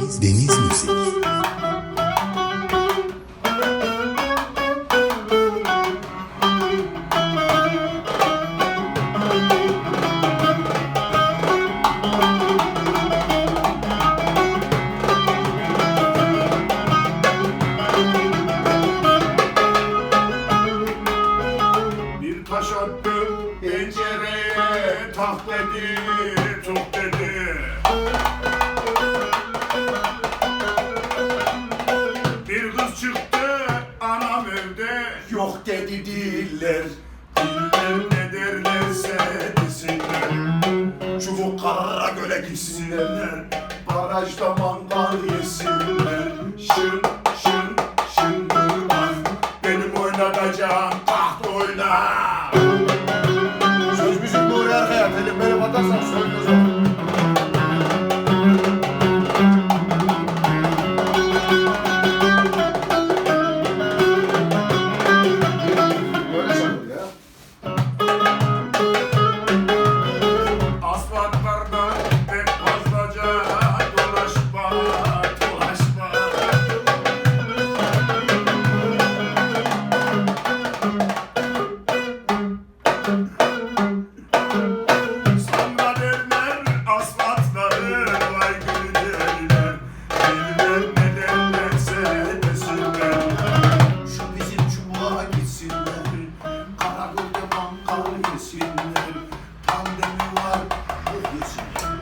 Deniz Müzik. Bir taş attı pencereye, tak dedi, tut dedi. Bir kız çıktı, anam evde, yok dedi diller. Diller ne derlerse desinler. Çubuk Kara Göl'e gitsinler, barajda mangal yesinler. Şın şın şındır bak, benim oynatacağım taht oynar. Söz müzik Nuri Erkaya, telif benim atarsan söylüyoruz onu. Böyle çalıyor ya. Asfaltlarda pek fazlaca dolaşma, dolaşma. Samba derler asfaltları, vay gülü derler. Derler ne derlerse desinler. Şu bizim çubuğa gitsinler, Karagöl'de mangal yesinler. Pandemi var, yok yesinler.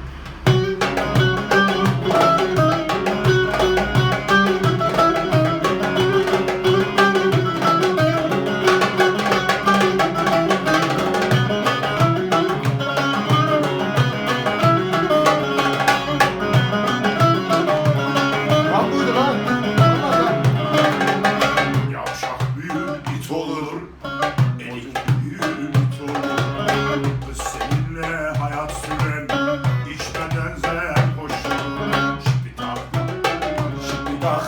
Lan buydu lan. Olmaz lan. Yavşak büyük it olur, enik büyük it olur. Kız seninle hayat süren, içmeden zen koşur. Şipitak, şipitak,